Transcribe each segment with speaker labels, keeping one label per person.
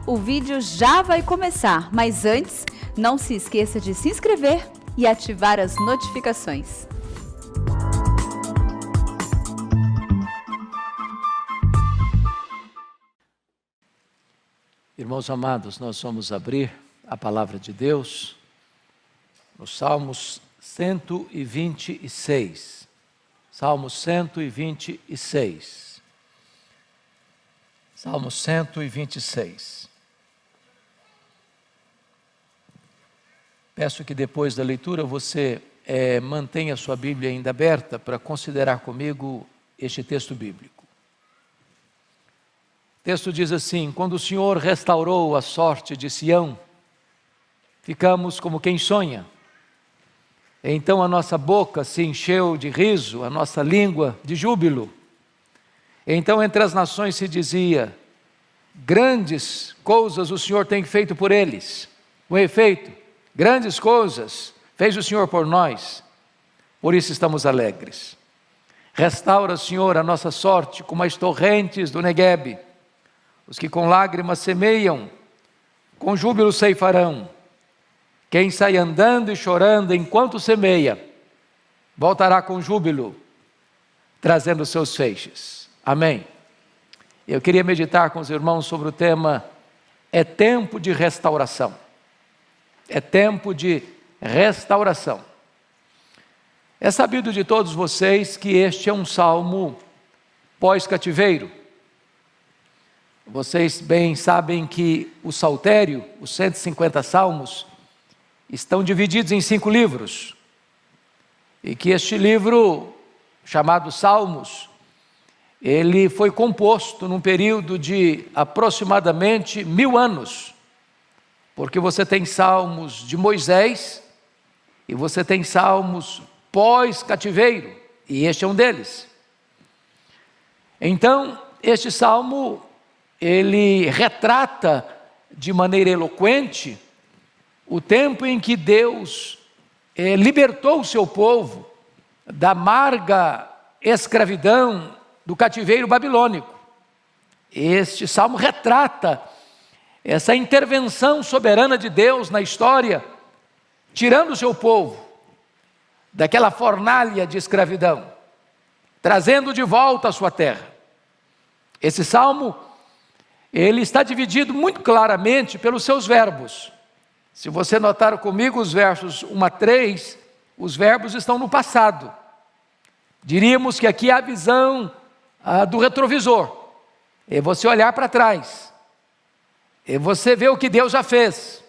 Speaker 1: O vídeo já vai começar, mas antes, não se esqueça de se inscrever e ativar as notificações.
Speaker 2: Irmãos amados, nós vamos abrir a palavra de Deus no Salmos 126. Salmos 126. Salmos 126. Peço que depois da leitura você mantenha a sua Bíblia ainda aberta para considerar comigo este texto bíblico. O texto diz assim: quando o Senhor restaurou a sorte de Sião, ficamos como quem sonha. Então a nossa boca se encheu de riso, a nossa língua de júbilo. Então entre as nações se dizia: grandes coisas o Senhor tem feito por eles. Com efeito, grandes coisas fez o Senhor por nós, por isso estamos alegres. Restaura, Senhor, a nossa sorte como as torrentes do Neguebe. Os que com lágrimas semeiam, com júbilo ceifarão. Quem sai andando e chorando enquanto semeia, voltará com júbilo, trazendo seus feixes. Amém. Eu queria meditar com os irmãos sobre o tema: é tempo de restauração. É tempo de restauração. É sabido de todos vocês que este é um salmo pós-cativeiro. Vocês bem sabem que o saltério, os 150 salmos, estão divididos em 5 livros. E que este livro, chamado Salmos, ele foi composto num período de aproximadamente 1000 anos. Porque você tem salmos de Moisés e você tem salmos pós-cativeiro, e este é um deles. Então, este salmo, ele retrata de maneira eloquente o tempo em que Deus libertou o seu povo da amarga escravidão do cativeiro babilônico. Este salmo retrata essa intervenção soberana de Deus na história, tirando o seu povo daquela fornalha de escravidão, trazendo de volta a sua terra. Esse salmo, ele está dividido muito claramente pelos seus verbos. Se você notar comigo os versos 1 a 3, os verbos estão no passado. Diríamos que aqui é a visão do retrovisor. É você olhar para trás. É você ver o que Deus já fez.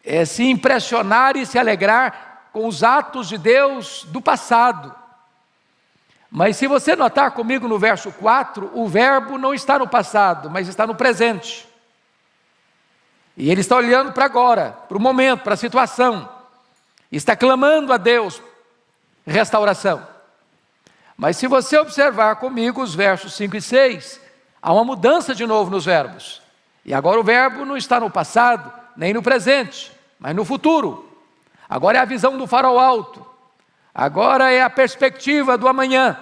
Speaker 2: É se impressionar e se alegrar com os atos de Deus do passado. Mas se você notar comigo no verso 4, o verbo não está no passado, mas está no presente. E ele está olhando para agora, para o momento, para a situação. Está clamando a Deus restauração. Mas se você observar comigo os versos 5 e 6, há uma mudança de novo nos verbos. E agora o verbo não está no passado, nem no presente, mas no futuro. Agora é a visão do farol alto. Agora é a perspectiva do amanhã.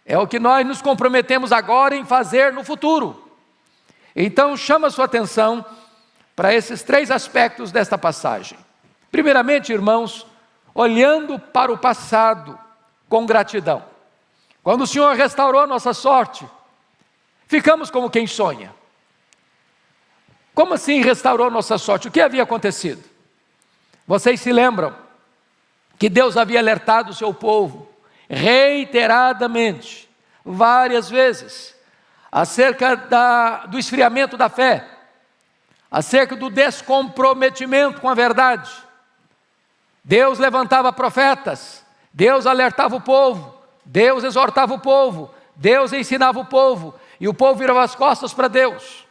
Speaker 2: É o que nós nos comprometemos agora em fazer no futuro. Então chama a sua atenção para esses 3 aspectos desta passagem. Primeiramente, irmãos, olhando para o passado com gratidão. Quando o Senhor restaurou a nossa sorte, ficamos como quem sonha. Como assim restaurou nossa sorte? O que havia acontecido? Vocês se lembram que Deus havia alertado o seu povo reiteradamente, várias vezes, acerca do esfriamento da fé, acerca do descomprometimento com a verdade. Deus levantava profetas, Deus alertava o povo, Deus exortava o povo, Deus ensinava o povo, e o povo virava as costas para Deus.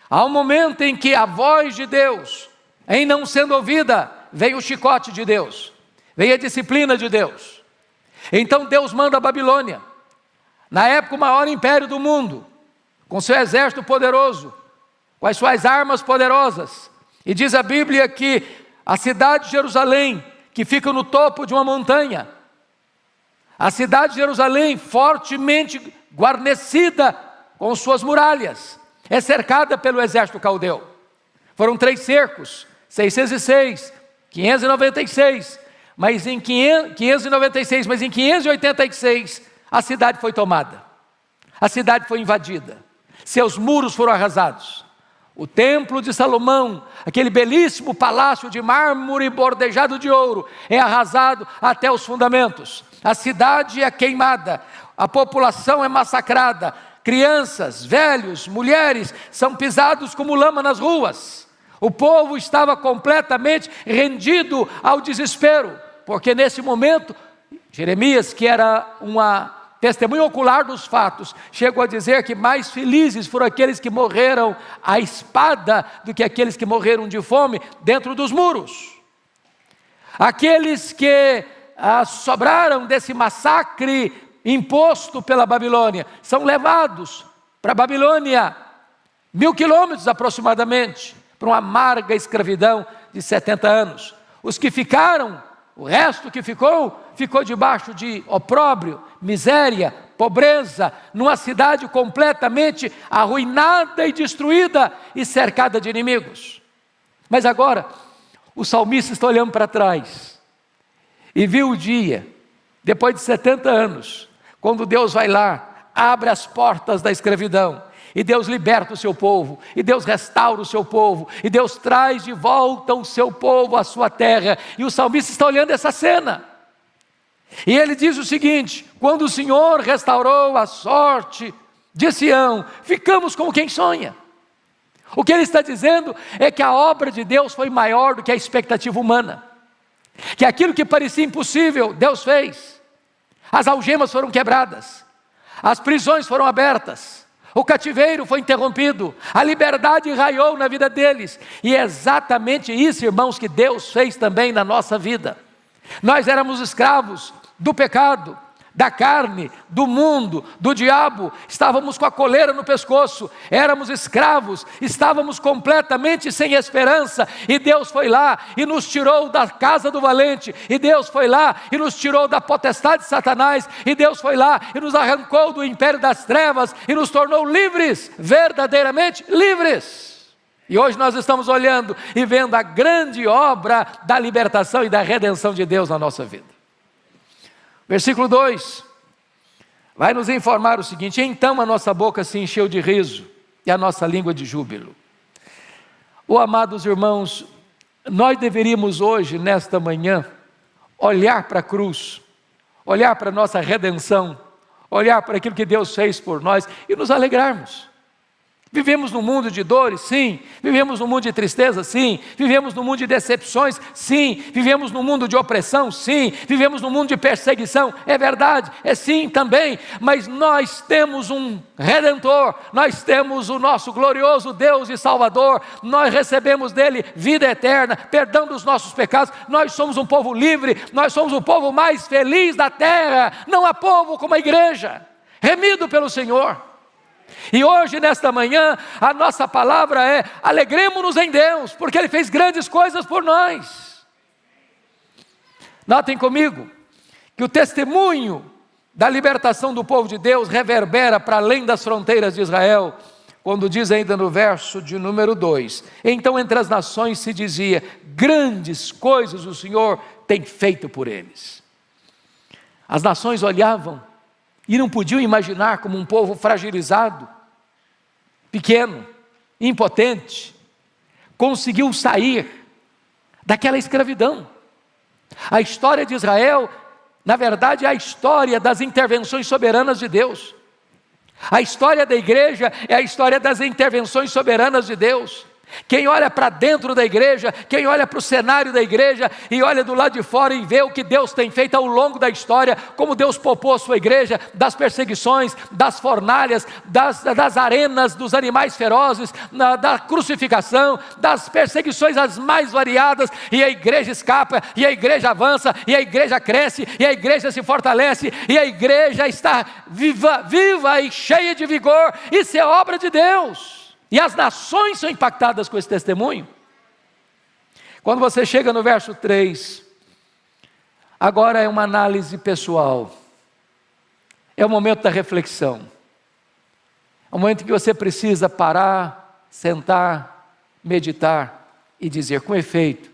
Speaker 2: Há um momento em que a voz de Deus, em não sendo ouvida, veio o chicote de Deus, veio a disciplina de Deus. Então Deus manda a Babilônia, na época o maior império do mundo, com seu exército poderoso, com as suas armas poderosas. E diz a Bíblia que a cidade de Jerusalém, que fica no topo de uma montanha, a cidade de Jerusalém fortemente guarnecida com suas muralhas, é cercada pelo exército caldeu. Foram 3 cercos, 606, 596, mas em 586 a cidade foi tomada. A cidade foi invadida. Seus muros foram arrasados. O templo de Salomão, aquele belíssimo palácio de mármore bordejado de ouro, é arrasado até os fundamentos. A cidade é queimada, a população é massacrada, crianças, velhos, mulheres são pisados como lama nas ruas. O povo estava completamente rendido ao desespero, porque nesse momento, Jeremias, que era uma testemunho ocular dos fatos, chegou a dizer que mais felizes foram aqueles que morreram à espada do que aqueles que morreram de fome dentro dos muros. Aqueles que sobraram desse massacre imposto pela Babilônia são levados para a Babilônia, 1000 quilômetros aproximadamente, para uma amarga escravidão de 70 anos. Os que ficaram, o resto que ficou debaixo de opróbrio, miséria, pobreza, numa cidade completamente arruinada e destruída e cercada de inimigos. Mas agora, o salmista está olhando para trás e viu o dia, depois de 70 anos, quando Deus vai lá, abre as portas da escravidão, e Deus liberta o seu povo, e Deus restaura o seu povo, e Deus traz de volta o seu povo à sua terra. E o salmista está olhando essa cena, e ele diz o seguinte: quando o Senhor restaurou a sorte de Sião, ficamos como quem sonha. O que ele está dizendo é que a obra de Deus foi maior do que a expectativa humana, que aquilo que parecia impossível, Deus fez. As algemas foram quebradas, as prisões foram abertas, o cativeiro foi interrompido, a liberdade raiou na vida deles. E é exatamente isso, irmãos, que Deus fez também na nossa vida. Nós éramos escravos do pecado, da carne, do mundo, do diabo, estávamos com a coleira no pescoço, éramos escravos, estávamos completamente sem esperança, e Deus foi lá e nos tirou da casa do valente, e Deus foi lá e nos tirou da potestade de Satanás, e Deus foi lá e nos arrancou do império das trevas, e nos tornou livres, verdadeiramente livres. E hoje nós estamos olhando e vendo a grande obra da libertação e da redenção de Deus na nossa vida. Versículo 2, vai nos informar o seguinte: então a nossa boca se encheu de riso, e a nossa língua de júbilo. Amados irmãos, nós deveríamos hoje, nesta manhã, olhar para a cruz, olhar para a nossa redenção, olhar para aquilo que Deus fez por nós, e nos alegrarmos. Vivemos num mundo de dores, sim. Vivemos num mundo de tristeza, sim. Vivemos num mundo de decepções, sim. Vivemos num mundo de opressão, sim. Vivemos num mundo de perseguição, é verdade, é sim também. Mas nós temos um Redentor, nós temos o nosso glorioso Deus e Salvador. Nós recebemos dele vida eterna, perdão dos nossos pecados. Nós somos um povo livre, nós somos o povo mais feliz da terra. Não há povo como a igreja, remido pelo Senhor. E hoje, nesta manhã, a nossa palavra é: alegremo-nos em Deus, porque Ele fez grandes coisas por nós. Notem comigo, que o testemunho da libertação do povo de Deus reverbera para além das fronteiras de Israel, quando diz ainda no verso de número 2, então entre as nações se dizia: grandes coisas o Senhor tem feito por eles. As nações olhavam e não podiam imaginar como um povo fragilizado, pequeno, impotente, conseguiu sair daquela escravidão. A história de Israel, na verdade, é a história das intervenções soberanas de Deus. A história da igreja é a história das intervenções soberanas de Deus. Quem olha para dentro da igreja, quem olha para o cenário da igreja e olha do lado de fora e vê o que Deus tem feito ao longo da história, como Deus poupou a sua igreja das perseguições, das fornalhas, das arenas dos animais ferozes, da crucificação, das perseguições as mais variadas, e a igreja escapa, e a igreja avança, e a igreja cresce, e a igreja se fortalece, e a igreja está viva e cheia de vigor. Isso é obra de Deus. E as nações são impactadas com esse testemunho. Quando você chega no verso 3, agora é uma análise pessoal, é o momento da reflexão. É um momento em que você precisa parar, sentar, meditar e dizer: com efeito,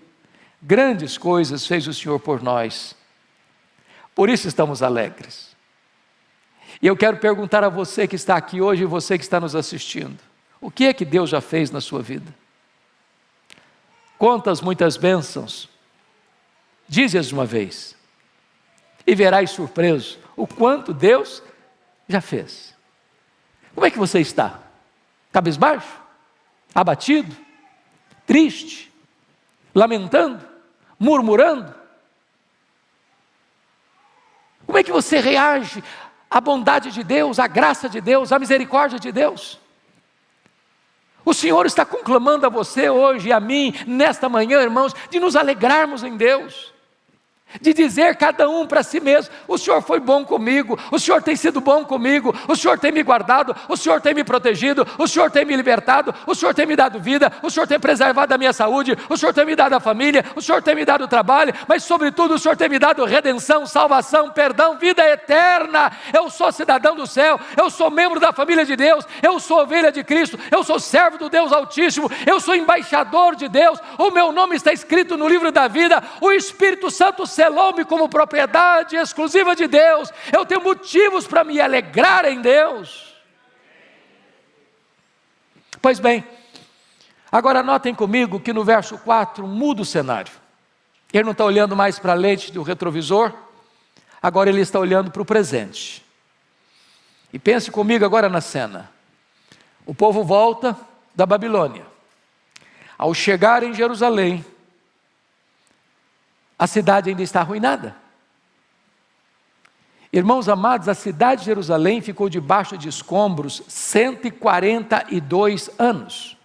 Speaker 2: grandes coisas fez o Senhor por nós, por isso estamos alegres. E eu quero perguntar a você que está aqui hoje e você que está nos assistindo: o que é que Deus já fez na sua vida? Quantas muitas bênçãos? Dize-as de uma vez, e verás surpreso o quanto Deus já fez. Como é que você está? Cabisbaixo? Abatido? Triste? Lamentando? Murmurando? Como é que você reage à bondade de Deus, à graça de Deus, à misericórdia de Deus? O Senhor está conclamando a você hoje e a mim, nesta manhã, irmãos, de nos alegrarmos em Deus, de dizer cada um para si mesmo: o Senhor foi bom comigo, o Senhor tem sido bom comigo, o Senhor tem me guardado, o Senhor tem me protegido, o Senhor tem me libertado, o Senhor tem me dado vida, o Senhor tem preservado a minha saúde, o Senhor tem me dado a família, o Senhor tem me dado trabalho, mas sobretudo o Senhor tem me dado redenção, salvação, perdão, vida eterna. Eu sou cidadão do céu, eu sou membro da família de Deus, eu sou ovelha de Cristo, eu sou servo do Deus Altíssimo, eu sou embaixador de Deus, o meu nome está escrito no livro da vida, o Espírito Santo selou-me como propriedade exclusiva de Deus. Eu tenho motivos para me alegrar em Deus. Pois bem, agora notem comigo que no verso 4 muda o cenário. Ele não está olhando mais para a lente do retrovisor, agora ele está olhando para o presente. E pense comigo agora na cena. O povo volta da Babilônia. Ao chegar em Jerusalém, a cidade ainda está arruinada. Irmãos amados, a cidade de Jerusalém ficou debaixo de escombros 142 anos.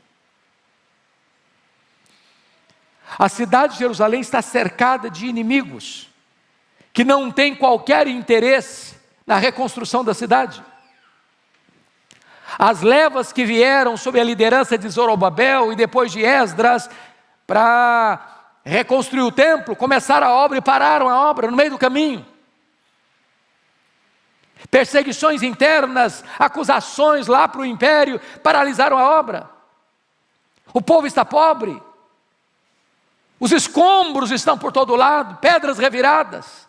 Speaker 2: A cidade de Jerusalém está cercada de inimigos, que não têm qualquer interesse na reconstrução da cidade. As levas que vieram sob a liderança de Zorobabel e depois de Esdras para reconstruir o templo, começaram a obra e pararam a obra no meio do caminho. Perseguições internas, acusações lá para o império, paralisaram a obra. O povo está pobre, os escombros estão por todo lado, pedras reviradas,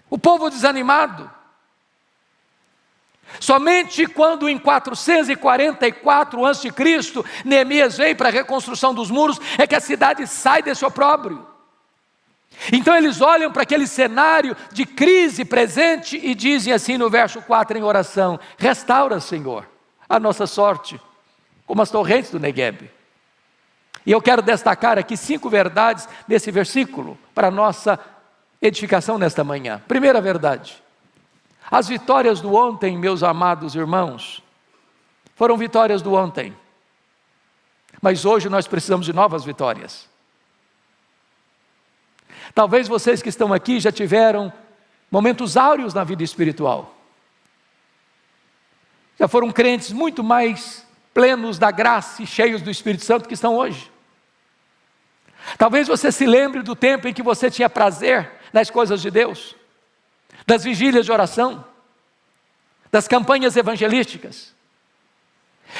Speaker 2: o povo desanimado. Somente quando em 444 a.C., Neemias veio para a reconstrução dos muros, é que a cidade sai desse opróbrio. Então eles olham para aquele cenário de crise presente e dizem assim no verso 4 em oração: restaura, Senhor, a nossa sorte, como as torrentes do Neguebe. E eu quero destacar aqui 5 verdades desse versículo para a nossa edificação nesta manhã. Primeira verdade: as vitórias do ontem, meus amados irmãos, foram vitórias do ontem. Mas hoje nós precisamos de novas vitórias. Talvez vocês que estão aqui já tiveram momentos áureos na vida espiritual. Já foram crentes muito mais plenos da graça e cheios do Espírito Santo que estão hoje. Talvez você se lembre do tempo em que você tinha prazer nas coisas de Deus, das vigílias de oração, das campanhas evangelísticas,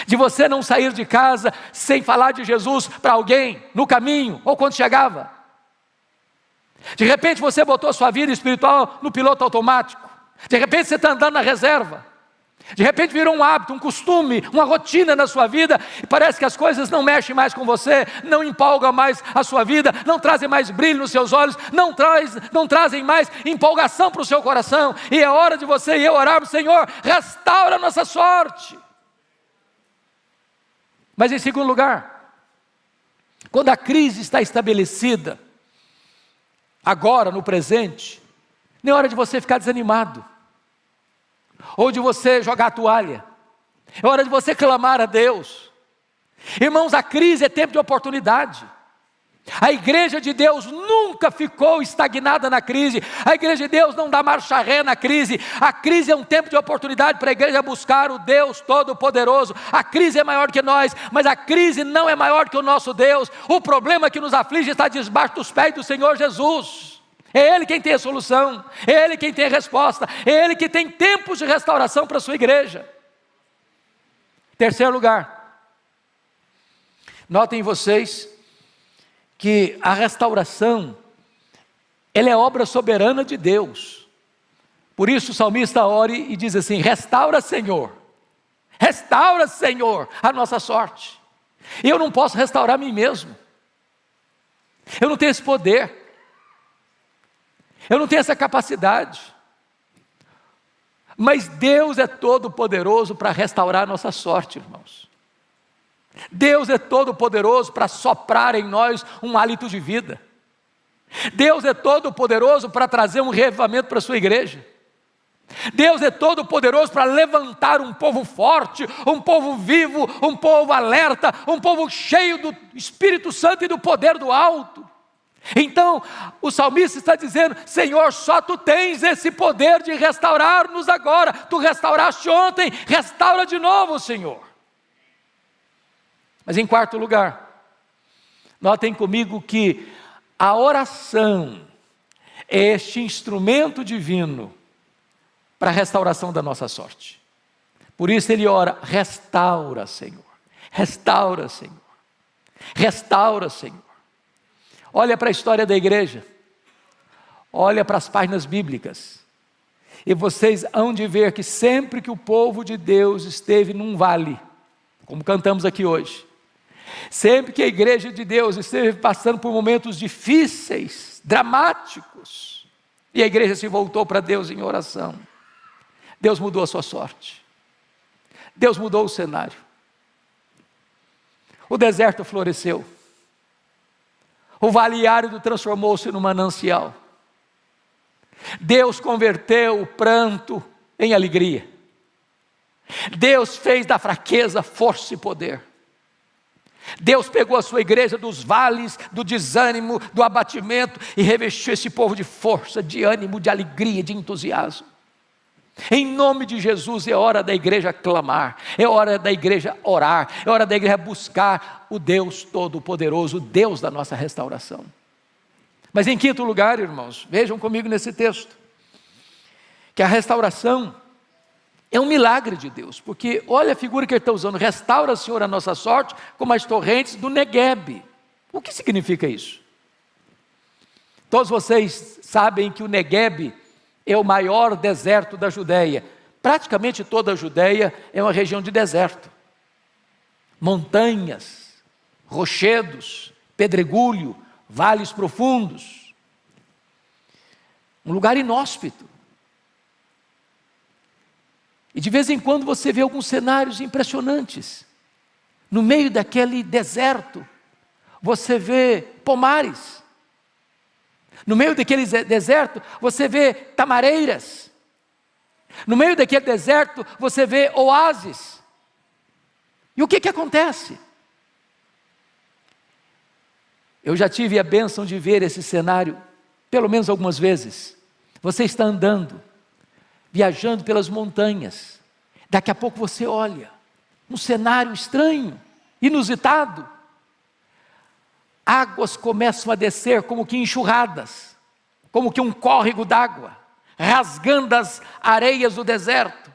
Speaker 2: de você não sair de casa sem falar de Jesus para alguém no caminho ou quando chegava. De repente você botou a sua vida espiritual no piloto automático. De repente você está andando na reserva. De repente virou um hábito, um costume, uma rotina na sua vida, e parece que as coisas não mexem mais com você, não empolgam mais a sua vida, não trazem mais brilho nos seus olhos, não trazem mais empolgação para o seu coração. E é hora de você e eu orarmos: Senhor, restaura a nossa sorte. Mas em segundo lugar, quando a crise está estabelecida, agora no presente, não é hora de você ficar desanimado, ou de você jogar a toalha. É hora de você clamar a Deus. Irmãos, a crise é tempo de oportunidade. A igreja de Deus nunca ficou estagnada na crise. A igreja de Deus não dá marcha ré na crise. A crise é um tempo de oportunidade para a igreja buscar o Deus Todo-Poderoso. A crise é maior que nós, mas a crise não é maior que o nosso Deus. O problema que nos aflige está debaixo dos pés do Senhor Jesus. É Ele quem tem a solução, é Ele quem tem a resposta, é Ele que tem tempos de restauração para a sua igreja. Terceiro lugar, notem vocês que a restauração, ela é obra soberana de Deus. Por isso o salmista ora e diz assim: restaura, Senhor, a nossa sorte. E eu não posso restaurar a mim mesmo, eu não tenho esse poder, eu não tenho essa capacidade, mas Deus é todo poderoso para restaurar a nossa sorte, irmãos. Deus é todo poderoso para soprar em nós um hálito de vida. Deus é todo poderoso para trazer um reavivamento para a sua igreja. Deus é todo poderoso para levantar um povo forte, um povo vivo, um povo alerta, um povo cheio do Espírito Santo e do poder do alto. Então o salmista está dizendo: Senhor, só Tu tens esse poder de restaurar-nos agora. Tu restauraste ontem, restaura de novo, Senhor. Mas em quarto lugar, notem comigo que a oração é este instrumento divino para a restauração da nossa sorte. Por isso ele ora: restaura, Senhor, restaura, Senhor, restaura, Senhor. Olha para a história da igreja, olha para as páginas bíblicas, e vocês hão de ver que sempre que o povo de Deus esteve num vale, como cantamos aqui hoje, sempre que a igreja de Deus esteve passando por momentos difíceis, dramáticos, e a igreja se voltou para Deus em oração, Deus mudou a sua sorte, Deus mudou o cenário. O deserto floresceu, o vale árido transformou-se num manancial. Deus converteu o pranto em alegria. Deus fez da fraqueza força e poder. Deus pegou a sua igreja dos vales, do desânimo, do abatimento e revestiu esse povo de força, de ânimo, de alegria, de entusiasmo. Em nome de Jesus é hora da igreja clamar, é hora da igreja orar, é hora da igreja buscar o Deus Todo-Poderoso, o Deus da nossa restauração. Mas em quinto lugar, irmãos, vejam comigo nesse texto, que a restauração é um milagre de Deus, porque olha a figura que ele está usando: restaura, Senhor, a nossa sorte como as torrentes do Neguebe. O que significa isso? Todos vocês sabem que o Neguebe é o maior deserto da Judeia. Praticamente toda a Judeia é uma região de deserto. Montanhas, rochedos, pedregulho, vales profundos. Um lugar inóspito. E de vez em quando você vê alguns cenários impressionantes. No meio daquele deserto, você vê pomares. No meio daquele deserto, você vê tamareiras. No meio daquele deserto, você vê oásis. E o que acontece? Eu já tive a bênção de ver esse cenário, pelo menos algumas vezes. Você está andando, viajando pelas montanhas. Daqui a pouco você olha, um cenário estranho, inusitado. Águas começam a descer como que enxurradas, como que um córrego d'água, rasgando as areias do deserto,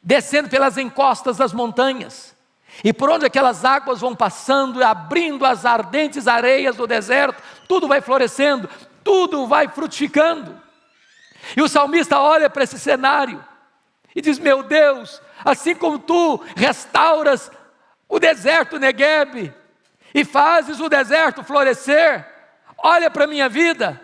Speaker 2: descendo pelas encostas das montanhas, e por onde aquelas águas vão passando, abrindo as ardentes areias do deserto, tudo vai florescendo, tudo vai frutificando. E o salmista olha para esse cenário e diz: meu Deus, assim como tu restauras o deserto Neguebe e fazes o deserto florescer, olha para a minha vida,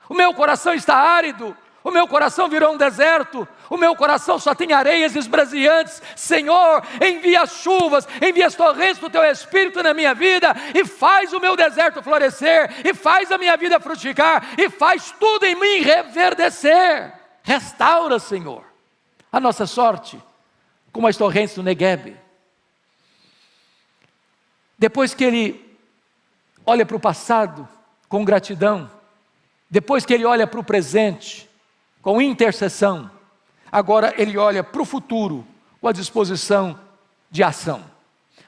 Speaker 2: o meu coração está árido, o meu coração virou um deserto, o meu coração só tem areias esbraseantes. Senhor, envia as chuvas, envia as torrentes do Teu Espírito na minha vida, e faz o meu deserto florescer, e faz a minha vida frutificar, e faz tudo em mim reverdecer. Restaura, Senhor, a nossa sorte, como as torrentes do Neguebe. Depois que ele olha para o passado com gratidão, depois que ele olha para o presente com intercessão, agora ele olha para o futuro com a disposição de ação.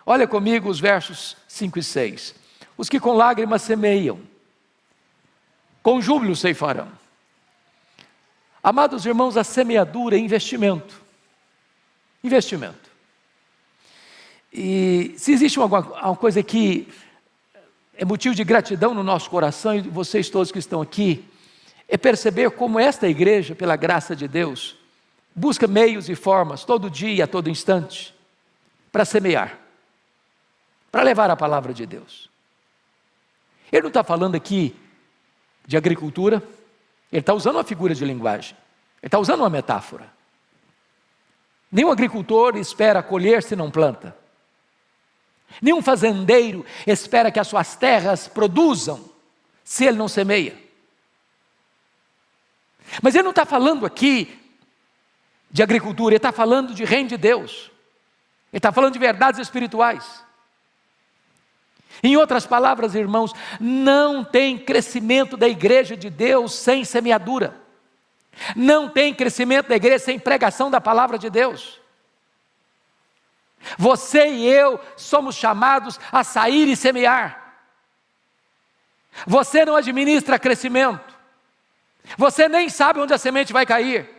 Speaker 2: Olha comigo os versos 5 e 6. Os que com lágrimas semeiam, com júbilo ceifarão. Amados irmãos, a semeadura é investimento. Investimento. E se existe uma coisa que é motivo de gratidão no nosso coração, e de vocês todos que estão aqui, é perceber como esta igreja, pela graça de Deus, busca meios e formas, todo dia, a todo instante, para semear, para levar a palavra de Deus. Ele não está falando aqui de agricultura, ele está usando uma figura de linguagem, ele está usando uma metáfora. Nenhum agricultor espera colher se não planta. Nenhum fazendeiro espera que as suas terras produzam se ele não semeia. Mas ele não está falando aqui de agricultura, ele está falando de reino de Deus. Ele está falando de verdades espirituais. Em outras palavras, irmãos, não tem crescimento da igreja de Deus sem semeadura. Não tem crescimento da igreja sem pregação da palavra de Deus. Você e eu somos chamados a sair e semear. Você não administra crescimento. Você nem sabe onde a semente vai cair.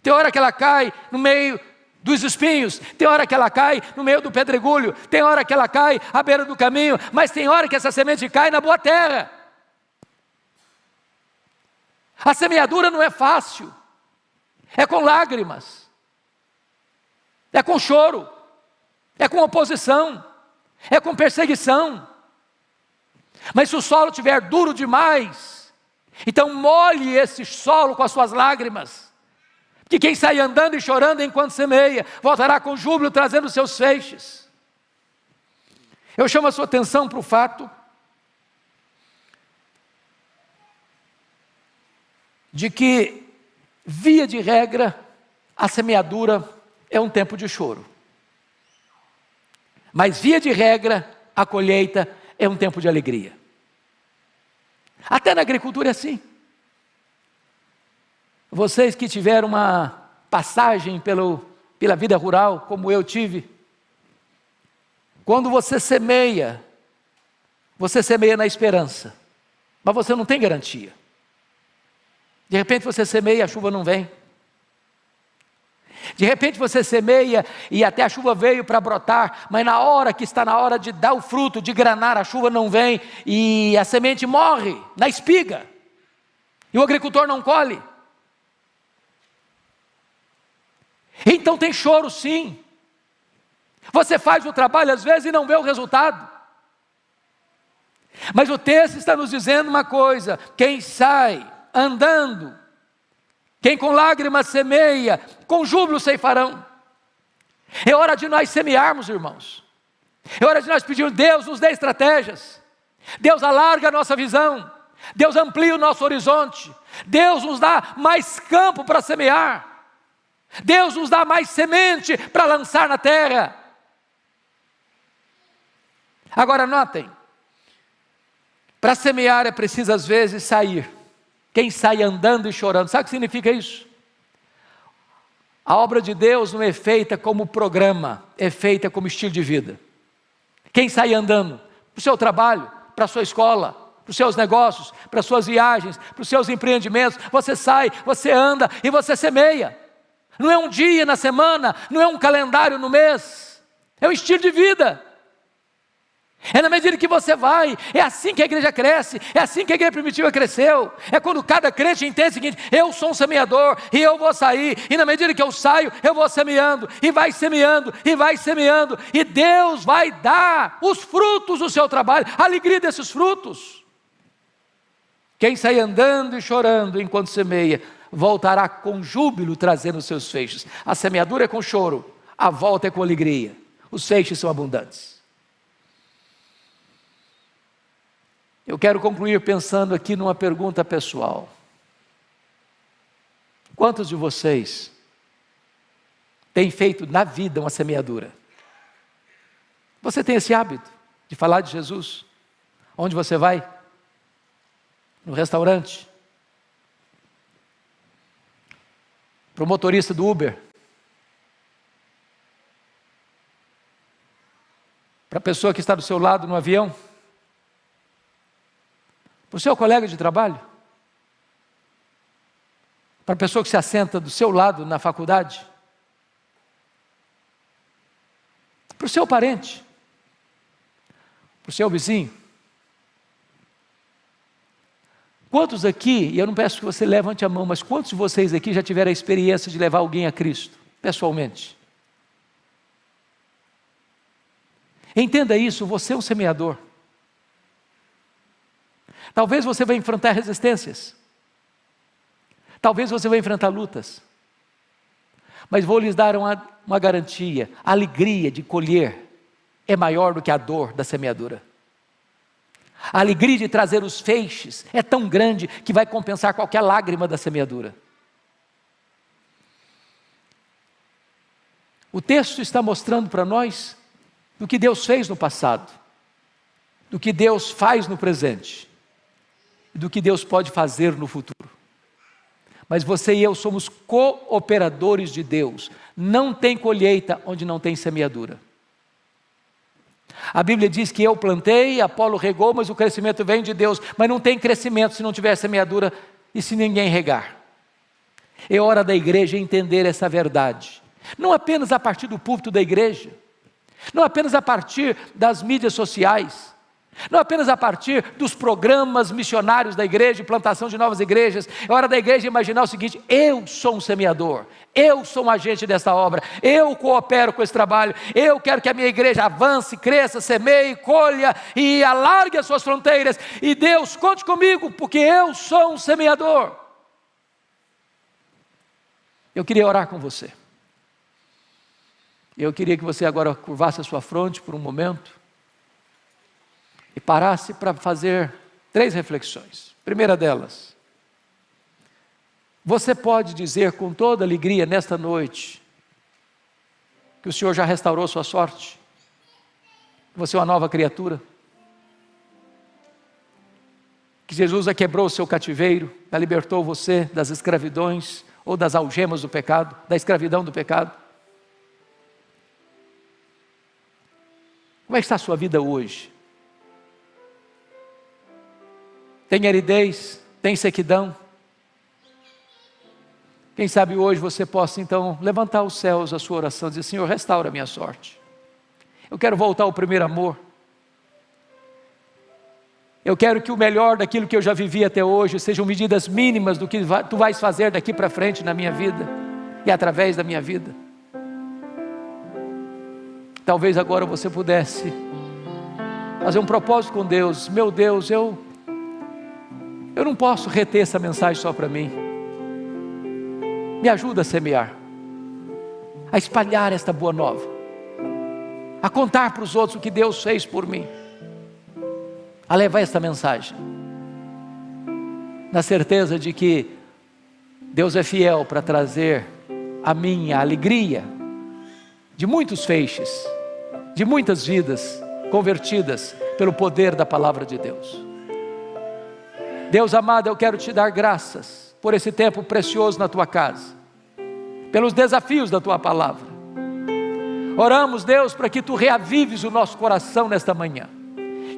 Speaker 2: Tem hora que ela cai no meio dos espinhos, tem hora que ela cai no meio do pedregulho, tem hora que ela cai à beira do caminho, mas tem hora que essa semente cai na boa terra. A semeadura não é fácil, é com lágrimas, é com choro, é com oposição, é com perseguição. Mas se o solo estiver duro demais, então molhe esse solo com as suas lágrimas, que quem sai andando e chorando enquanto semeia, voltará com júbilo trazendo seus feixes. Eu chamo a sua atenção para o fato de que, via de regra, a semeadura é um tempo de choro. Mas, via de regra, a colheita é um tempo de alegria. Até na agricultura é assim. Vocês que tiveram uma passagem pela vida rural, como eu tive, quando você semeia na esperança, mas você não tem garantia. De repente você semeia e a chuva não vem. De repente você semeia e até a chuva veio para brotar, mas na hora que está na hora de dar o fruto, de granar, a chuva não vem e a semente morre na espiga. E o agricultor não colhe. Então tem choro sim. Você faz o trabalho às vezes e não vê o resultado. Mas o texto está nos dizendo uma coisa: quem sai andando, quem com lágrimas semeia, com júbilo ceifarão. É hora de nós semearmos, irmãos. É hora de nós pedirmos: Deus nos dê estratégias. Deus alarga a nossa visão. Deus amplia o nosso horizonte. Deus nos dá mais campo para semear. Deus nos dá mais semente para lançar na terra. Agora notem, para semear é preciso às vezes sair. Quem sai andando e chorando, sabe o que significa isso? A obra de Deus não é feita como programa, é feita como estilo de vida. Quem sai andando para o seu trabalho, para a sua escola, para os seus negócios, para as suas viagens, para os seus empreendimentos, você sai, você anda e você semeia. Não é um dia na semana, não é um calendário no mês, é um estilo de vida. É na medida que você vai, é assim que a igreja cresce, é assim que a igreja primitiva cresceu. É quando cada crente entende o seguinte: eu sou um semeador e eu vou sair, e na medida que eu saio, eu vou semeando, e vai semeando, e vai semeando, e Deus vai dar os frutos do seu trabalho, a alegria desses frutos. Quem sai andando e chorando enquanto semeia, voltará com júbilo trazendo os seus feixes. A semeadura é com choro, a volta é com alegria. Os feixes são abundantes. Eu quero concluir pensando aqui numa pergunta pessoal. Quantos de vocês têm feito na vida uma semeadura? Você tem esse hábito de falar de Jesus? Onde você vai? No restaurante? Para o motorista do Uber? Para a pessoa que está do seu lado no avião? Para o seu colega de trabalho? Para a pessoa que se assenta do seu lado na faculdade? para o seu parente, para o seu vizinho. Quantos aqui, e eu não peço que você levante a mão, mas quantos de vocês aqui já tiveram a experiência de levar alguém a Cristo, pessoalmente? Entenda isso, você é um semeador. Talvez você vai enfrentar resistências. Talvez você vai enfrentar lutas. Mas vou lhes dar uma garantia. A alegria de colher é maior do que a dor da semeadura. A alegria de trazer os feixes é tão grande que vai compensar qualquer lágrima da semeadura. O texto está mostrando para nós do que Deus fez no passado, do que Deus faz no presente, e do que Deus pode fazer no futuro. Mas você e eu somos cooperadores de Deus. Não tem colheita onde não tem semeadura. A Bíblia diz que eu plantei, Apolo regou, mas o crescimento vem de Deus. Mas não tem crescimento se não tiver semeadura e se ninguém regar. É hora da igreja entender essa verdade. Não apenas a partir do púlpito da igreja, não apenas a partir das mídias sociais, não apenas a partir dos programas missionários da igreja, plantação de novas igrejas. É hora da igreja imaginar o seguinte: eu sou um semeador, eu sou um agente dessa obra, eu coopero com esse trabalho, eu quero que a minha igreja avance, cresça, semeie, colha e alargue as suas fronteiras, e Deus, conte comigo, porque eu sou um semeador. Eu queria orar com você. Eu queria que você agora curvasse a sua fronte por um momento e parasse para fazer 3 reflexões. Primeira delas, você pode dizer com toda alegria nesta noite que o Senhor já restaurou sua sorte, que você é uma nova criatura, que Jesus já quebrou o seu cativeiro, já libertou você das escravidões ou das algemas do pecado, da escravidão do pecado. Como é que está a sua vida hoje? Tem aridez? Tem sequidão? Quem sabe hoje você possa então levantar os céus a sua oração e dizer: Senhor, restaura a minha sorte. Eu quero voltar ao primeiro amor. Eu quero que o melhor daquilo que eu já vivi até hoje sejam medidas mínimas do que tu vais fazer daqui para frente na minha vida e através da minha vida. Talvez agora você pudesse fazer um propósito com Deus. Meu Deus, eu não posso reter essa mensagem só para mim. Me ajuda a semear, a espalhar esta boa nova, a contar para os outros o que Deus fez por mim, a levar esta mensagem, na certeza de que Deus é fiel para trazer a minha alegria de muitos feixes, de muitas vidas convertidas pelo poder da palavra de Deus. Deus amado, eu quero te dar graças por esse tempo precioso na tua casa, pelos desafios da tua palavra. Oramos, Deus, para que tu reavives o nosso coração nesta manhã,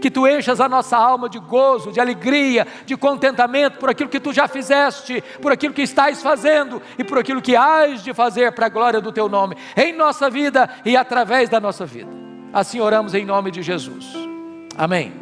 Speaker 2: que tu enchas a nossa alma de gozo, de alegria, de contentamento por aquilo que tu já fizeste, por aquilo que estás fazendo e por aquilo que hás de fazer para a glória do teu nome, em nossa vida e através da nossa vida. Assim oramos em nome de Jesus. Amém.